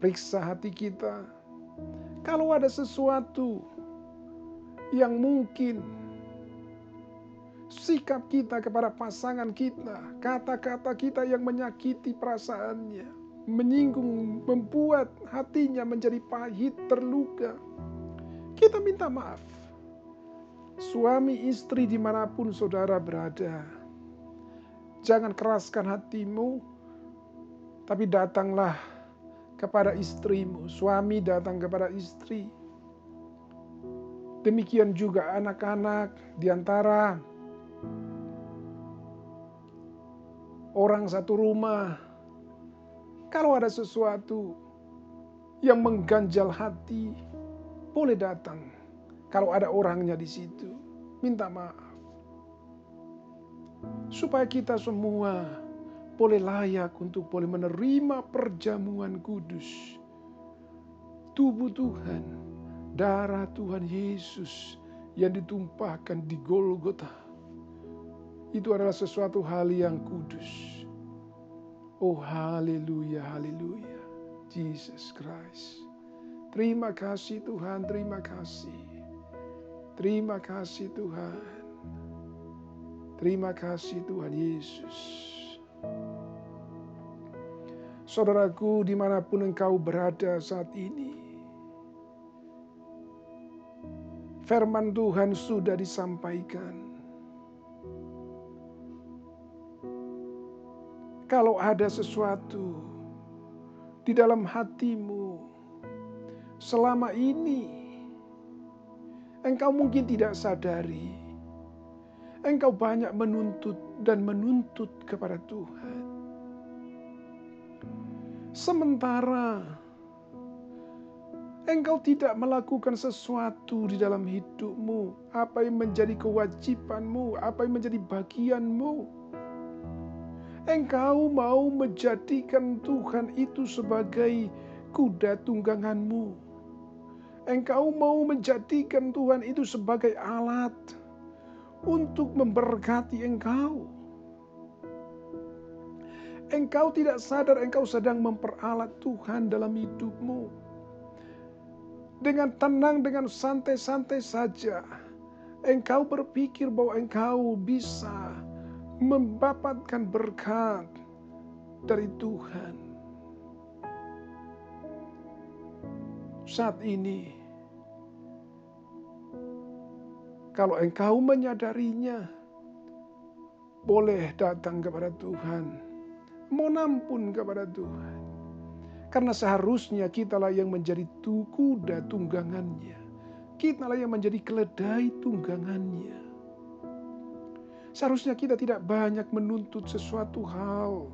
periksa hati kita. Kalau ada sesuatu yang mungkin sikap kita kepada pasangan kita, kata-kata kita yang menyakiti perasaannya, menyinggung, membuat hatinya menjadi pahit, terluka, kita minta maaf. Suami istri dimanapun saudara berada, jangan keraskan hatimu, tapi datanglah kepada istrimu. Suami datang kepada istri. Demikian juga anak-anak di antara orang satu rumah. Kalau ada sesuatu yang mengganjal hati, boleh datang. Kalau ada orangnya di situ, minta maaf. Supaya kita semua boleh layak untuk boleh menerima perjamuan kudus. Tubuh Tuhan, darah Tuhan Yesus yang ditumpahkan di Golgota. Itu adalah sesuatu hal yang kudus. Oh haleluya, haleluya. Jesus Christ. Terima kasih Tuhan, terima kasih. Terima kasih Tuhan. Terima kasih Tuhan Yesus. Saudaraku, dimanapun engkau berada saat ini, Firman Tuhan sudah disampaikan. Kalau ada sesuatu di dalam hatimu selama ini, engkau mungkin tidak sadari, engkau banyak menuntut kepada Tuhan. Sementara engkau tidak melakukan sesuatu di dalam hidupmu, apa yang menjadi kewajibanmu, apa yang menjadi bagianmu. Engkau mau menjadikan Tuhan itu sebagai kuda tungganganmu. Engkau mau menjadikan Tuhan itu sebagai alat untuk memberkati engkau. Engkau tidak sadar engkau sedang memperalat Tuhan dalam hidupmu. Dengan tenang, dengan santai-santai saja, engkau berpikir bahwa engkau bisa mendapatkan berkat dari Tuhan. Saat ini, kalau engkau menyadarinya, boleh datang kepada Tuhan, mohon ampun kepada Tuhan. Karena seharusnya kitalah yang menjadi kuda tunggangannya. Kitalah yang menjadi keledai tunggangannya. Seharusnya kita tidak banyak menuntut sesuatu hal.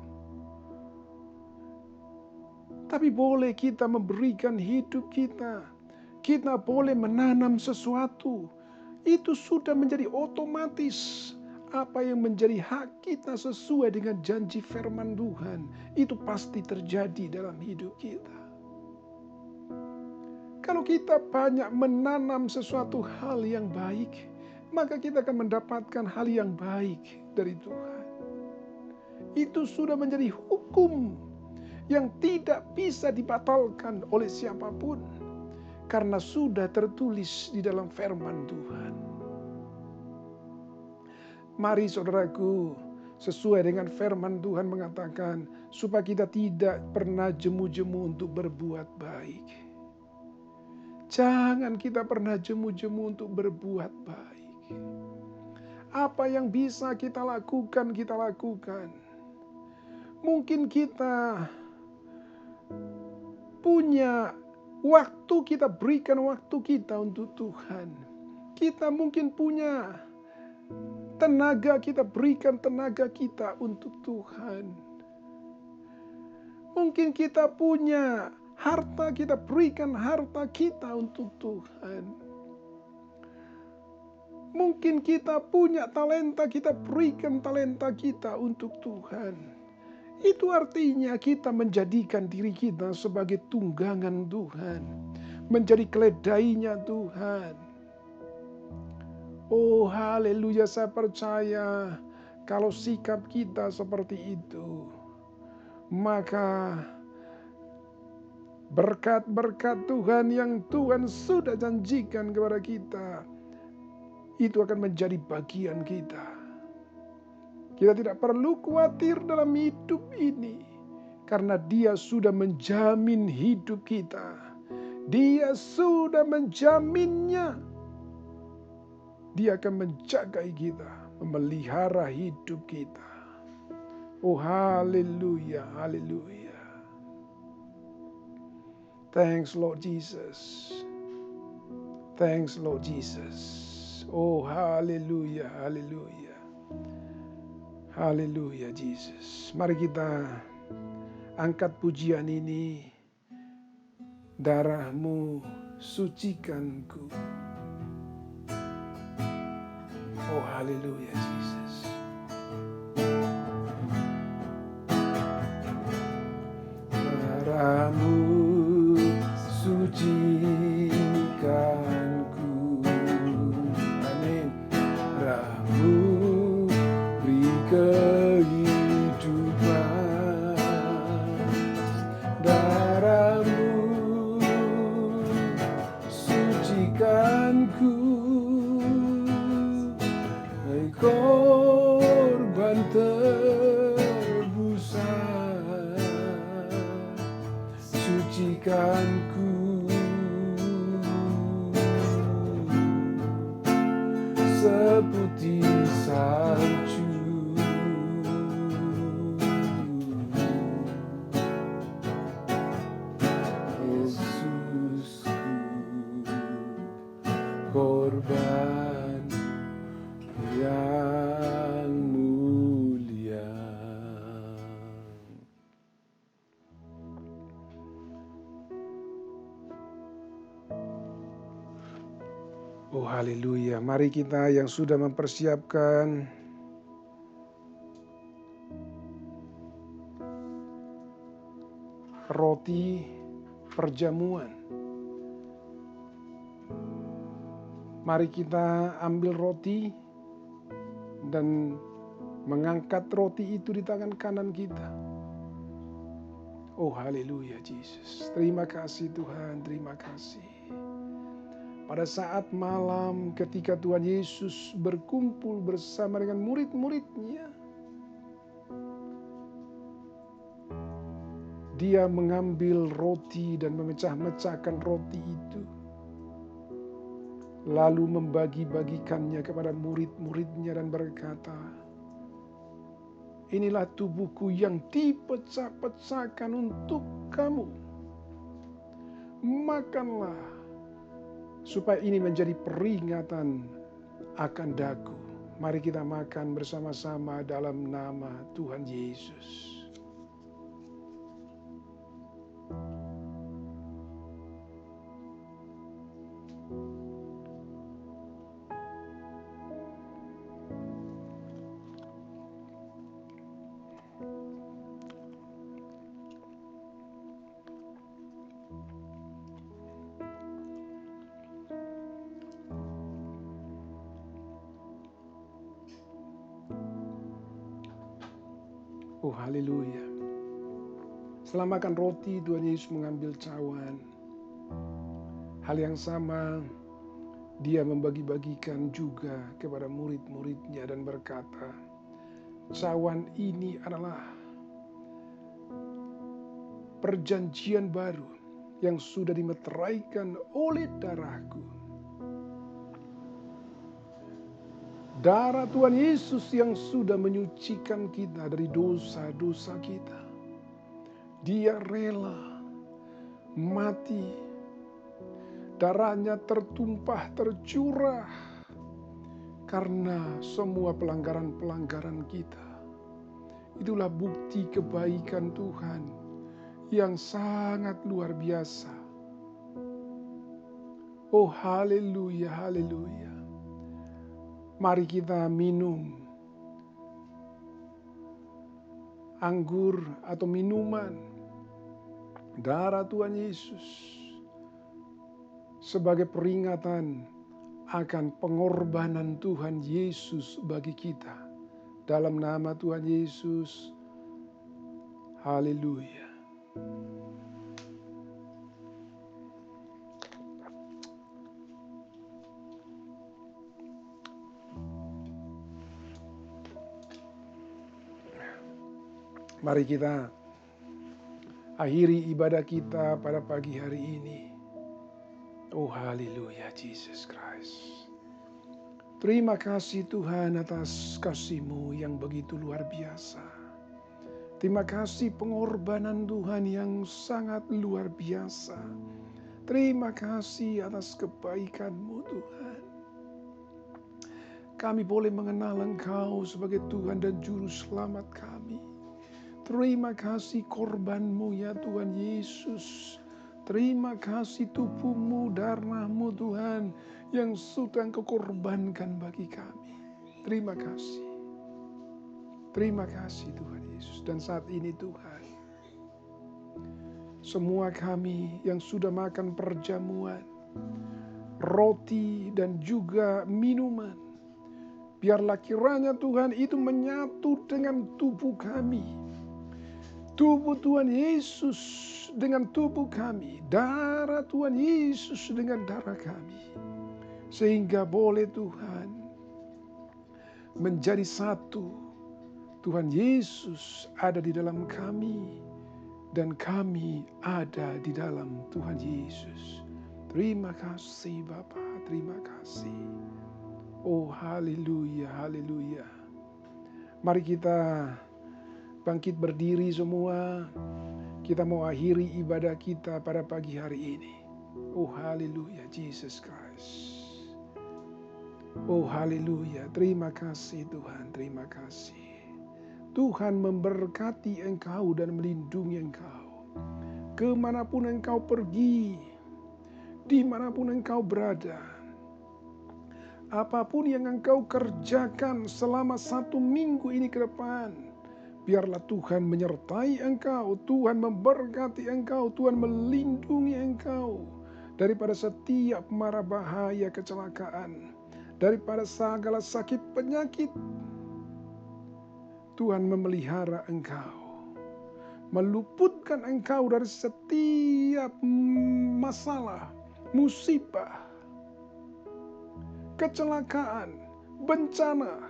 Tapi boleh kita memberikan hidup kita. Kita boleh menanam sesuatu. Itu sudah menjadi otomatis. Apa yang menjadi hak kita sesuai dengan janji firman Tuhan, itu pasti terjadi dalam hidup kita. Kalau kita banyak menanam sesuatu hal yang baik, maka kita akan mendapatkan hal yang baik dari Tuhan. Itu sudah menjadi hukum yang tidak bisa dibatalkan oleh siapapun, karena sudah tertulis di dalam firman Tuhan. Mari saudaraku, sesuai dengan firman Tuhan mengatakan, supaya kita tidak pernah jemu-jemu untuk berbuat baik. Jangan kita pernah jemu-jemu untuk berbuat baik. Apa yang bisa kita lakukan, kita lakukan. Mungkin kita punya waktu, kita berikan waktu kita untuk Tuhan. Kita mungkin punya tenaga, kita berikan tenaga kita untuk Tuhan. Mungkin kita punya harta, kita berikan harta kita untuk Tuhan. Mungkin kita punya talenta, kita berikan talenta kita untuk Tuhan. Itu artinya kita menjadikan diri kita sebagai tunggangan Tuhan, menjadi keledainya Tuhan. Oh haleluya, saya percaya kalau sikap kita seperti itu, maka berkat-berkat Tuhan yang Tuhan sudah janjikan kepada kita, itu akan menjadi bagian kita. Kita tidak perlu khawatir dalam hidup ini, karena Dia sudah menjamin hidup kita. Dia sudah menjaminnya. Dia akan menjagai kita, memelihara hidup kita. Oh haleluya, haleluya. Thanks Lord Jesus. Thanks Lord Jesus. Oh haleluya, haleluya. Haleluya Jesus. Mari kita angkat pujian ini. Darah-Mu sucikanku. Oh haleluya Jesus. Darah-Mu sucikanku. Amin. Darah-Mu beri kehidupan. Darah-Mu sucikanku. Korban tebusan, sucikanku. seputih salju. Yesusku, korban yang mulia. Oh haleluya, mari kita yang sudah mempersiapkan roti perjamuan. Mari kita ambil roti dan mengangkat roti itu di tangan kanan kita. Oh haleluya Yesus, terima kasih Tuhan, terima kasih. Pada saat malam ketika Tuhan Yesus berkumpul bersama dengan murid-muridnya, Dia mengambil roti dan memecah-mecahkan roti itu, lalu membagi-bagikannya kepada murid-muridnya dan berkata, inilah tubuhku yang dipecah-pecahkan untuk kamu. Makanlah, supaya ini menjadi peringatan akan daku. Mari kita makan bersama-sama dalam nama Tuhan Yesus. Oh haleluya. Setelah makan roti, Tuhan Yesus mengambil cawan. Hal yang sama, Dia membagi-bagikan juga kepada murid-muridnya dan berkata, cawan ini adalah perjanjian baru yang sudah dimeteraikan oleh darahku. Darah Tuhan Yesus yang sudah menyucikan kita dari dosa-dosa kita. Dia rela mati. Darahnya tertumpah, tercurah karena semua pelanggaran-pelanggaran kita. Itulah bukti kebaikan Tuhan yang sangat luar biasa. Oh haleluya, haleluya. Mari kita minum anggur atau minuman darah Tuhan Yesus sebagai peringatan akan pengorbanan Tuhan Yesus bagi kita. Dalam nama Tuhan Yesus, haleluya. Mari kita akhiri ibadah kita pada pagi hari ini. Oh haleluya Jesus Christ. Terima kasih Tuhan atas kasih-Mu yang begitu luar biasa. Terima kasih pengorbanan Tuhan yang sangat luar biasa. Terima kasih atas kebaikan-Mu Tuhan. Kami boleh mengenal Engkau sebagai Tuhan dan Juru Selamat kami. Terima kasih korban-Mu ya Tuhan Yesus. Terima kasih tubuh-Mu, darah-Mu Tuhan yang sudah Engkau korbankan bagi kami. Terima kasih. Terima kasih Tuhan Yesus. Dan saat ini Tuhan, semua kami yang sudah makan perjamuan, roti dan juga minuman, biarlah kiranya Tuhan itu menyatu dengan tubuh kami. Tubuh Tuhan Yesus dengan tubuh kami, darah Tuhan Yesus dengan darah kami. Sehingga boleh Tuhan menjadi satu. Tuhan Yesus ada di dalam kami dan kami ada di dalam Tuhan Yesus. Terima kasih Bapa, terima kasih. Oh haleluya, haleluya. Mari kita bangkit berdiri semua. Kita mau akhiri ibadah kita pada pagi hari ini. Oh haleluya, Jesus Christ. Oh haleluya, terima kasih Tuhan, terima kasih. Tuhan memberkati engkau dan melindungi engkau. Kemanapun engkau pergi, dimanapun engkau berada. Apapun yang engkau kerjakan selama 1 minggu ini ke depan, biarlah Tuhan menyertai engkau, Tuhan memberkati engkau, Tuhan melindungi engkau daripada setiap mara bahaya kecelakaan, daripada segala sakit penyakit. Tuhan memelihara engkau, meluputkan engkau dari setiap masalah, musibah, kecelakaan, bencana.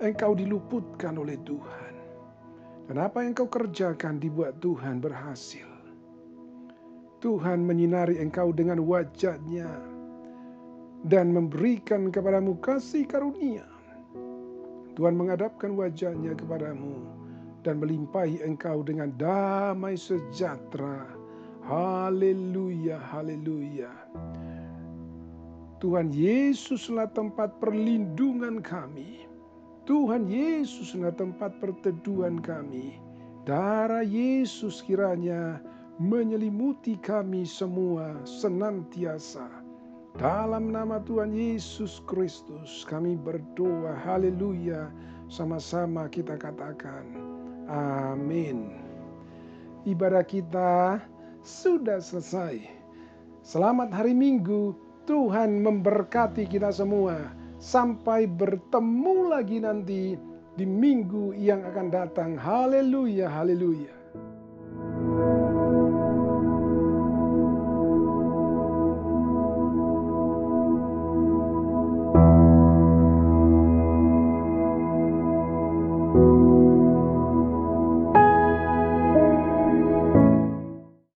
Engkau diluputkan oleh Tuhan. Dan apa yang kau kerjakan dibuat Tuhan berhasil. Tuhan menyinari engkau dengan wajah-Nya dan memberikan kepadamu kasih karunia. Tuhan menghadapkan wajah-Nya kepadamu dan melimpahi engkau dengan damai sejahtera. Haleluya, haleluya. Tuhan Yesuslah tempat perlindungan kami. Tuhan Yesuslah tempat perteduhan kami. Darah Yesus kiranya menyelimuti kami semua senantiasa. Dalam nama Tuhan Yesus Kristus kami berdoa. Haleluya. Sama-sama kita katakan amin. Ibadah kita sudah selesai. Selamat hari Minggu. Tuhan memberkati kita semua. Sampai bertemu lagi nanti di minggu yang akan datang. Haleluya, haleluya.